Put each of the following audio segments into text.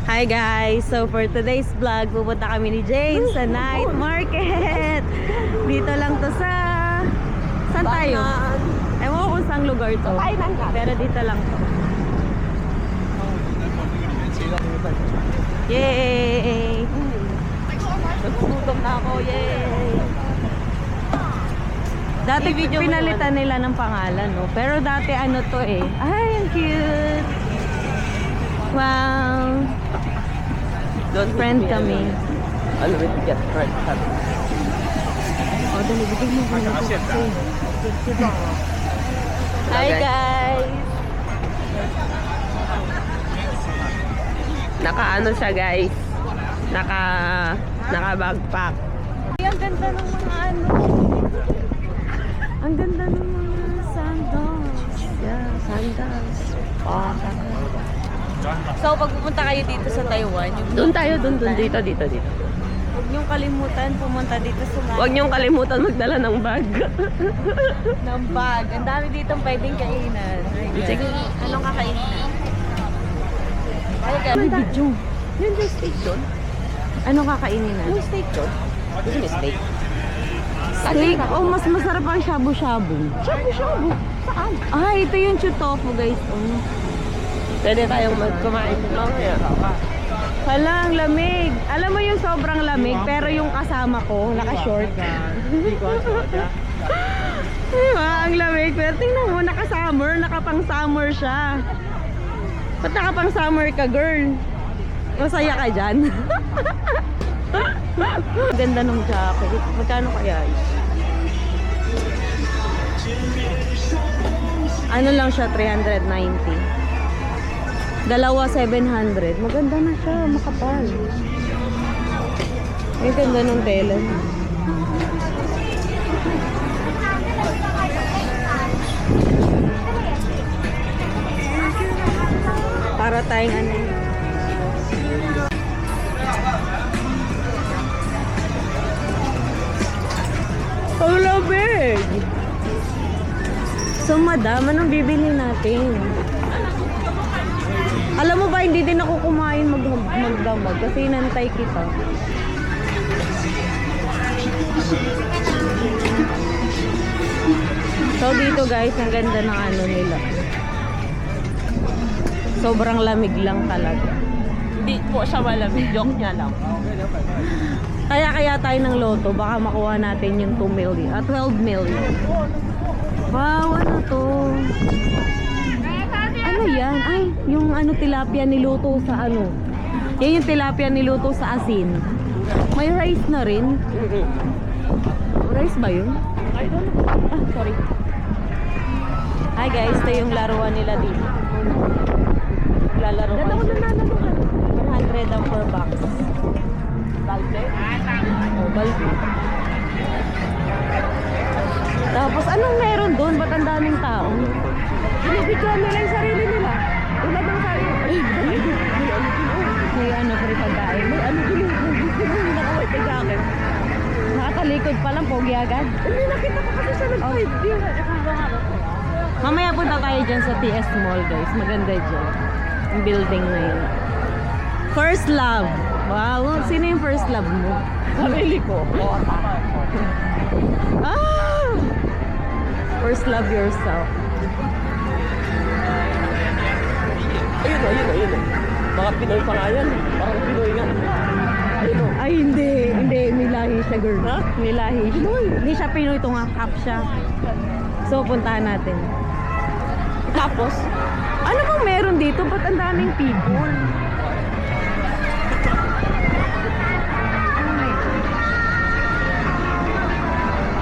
Hi guys! So for today's vlog, pupunta kami ni Jane sa night market. Dito lang to sa... Saan tayo? Ewan ko kung saan lugar to. Pero dito lang to. Yay! Nagugutom na ako. Yay! Dati pinalitan nila ng pangalan, no? Pero dati ano to eh. Ay, ang cute! Wow! Don't friend kami. Ano ba get friend? Oh, dali, bigay mo. Hi guys! Naka-ano siya guys? Naka-backpack. Ang ganda ng mga ano. Ang ganda ng mga sandals. Yeah, sandals. Oh, So, pag pupunta kayo dito sa Taiwan, doon tayo, doon. Dito. huwag niyong kalimutan pumunta dito sa night. Huwag niyong kalimutan magdala ng bag. Ng bag. Ang dami dito pwedeng kainan. Sige. Anong kakainin na? Ay, Ano ganda. video? Yun yung steak doon. Anong kakainin na? Yung steak doon. Gusto mo steak? Steak? Oh, mas masarap ang shabu-shabu. Shabu-shabu. Saan? Ah, ito yung chutofu guys. Oh. Pwede tayong kumain mamaya. Hala, ang lamig. Alam mo yung sobrang lamig, pero yung kasama ko, naka-short. Diba? Ang lamig. Pero tingnan mo, naka-summer. Nakapang-summer siya. Ba't nakapang-summer ka, girl? Masaya ka dyan? Ganda ng jacket. Magkano kaya? Ano lang siya, 390. Dalawa 700. Maganda na siya, makapal. Ang ganda ng tela. Para tayong ano. Ang labig! So madam, anong bibili natin? Alam mo ba, hindi din ako kumain magdamag kasi nantay kita. So dito guys, ang ganda ng ano nila. Sobrang lamig lang talaga. Hindi po siya malamig. Joke niya lang. Kaya tayo ng loto, baka makuha natin yung 2 million, 12 million. Wow, ano to? Ano yan? Ay, yung ano tilapia niluto sa ano. Yan yung tilapia niluto sa asin. May rice na rin. Rice ba yun? I don't know. Ah, sorry. Hi guys, ito yung laruan nila dito. Lalaro Ganda ko kayo. na 100 ang per box. Balde? Oh, balde. Tapos anong meron doon? Ba't ang daming tao? Binibidyoan nila yung sarili nila. Tulad ng sarili. May ano free pagkain. May ano din yung nakawait na jacket. Nakatalikod pa lang, pogi agad. Hindi nakita ko kasi siya nag-fight. Mamaya punta tayo dyan sa TS Mall guys. Maganda dyan. Yung building na yun. First love. Wow, sino yung first love mo? Sarili ko. Ah! First love yourself. Ayun. Mga Pinoy pa nga yan. Parang Pinoy nga. Ayun o. Ay, hindi. May lahi siya, girl. Ha? May lahi. Pinoy. Hindi siya Pinoy, ito nga. Half siya. So, puntahan natin. Tapos, Ano bang meron dito? Ba't ang daming people?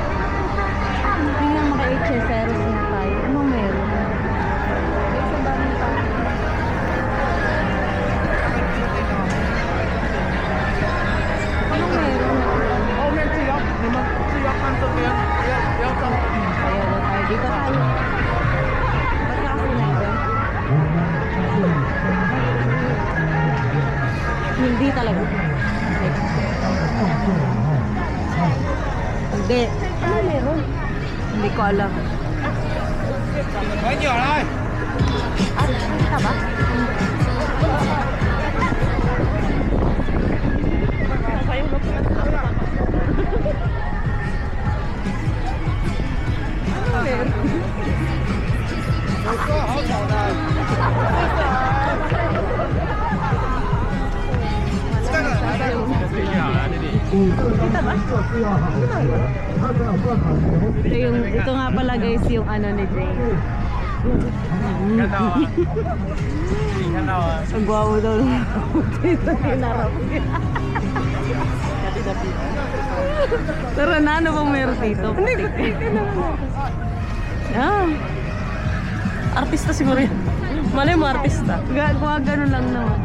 Hindi nga maka-HSRs na tayo. Ano meron? Ano meron? Ayaw na tayo. Dito tayo. Ba't kasi meron? Hindi talaga. Hindi. Ano meron? Hindi ko alam. Bánh nhỏ đây. Kita ba? Ito nga pala guys yung ano ni Jane. Ang gwapo daw na. Ito hinarap niya. Tara na, ano bang meron dito? Ah, Artista siguro yan. Malay mo, artista. gagawa ganun lang naman.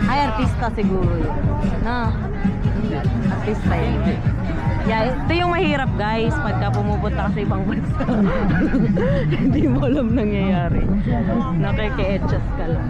Ay, artista siguro yun. No? Artista yun. Yeah, ito yung mahirap guys pagka pumupunta ka sa ibang bansa. Hindi mo alam nangyayari. Nakiki-adjust ka lang.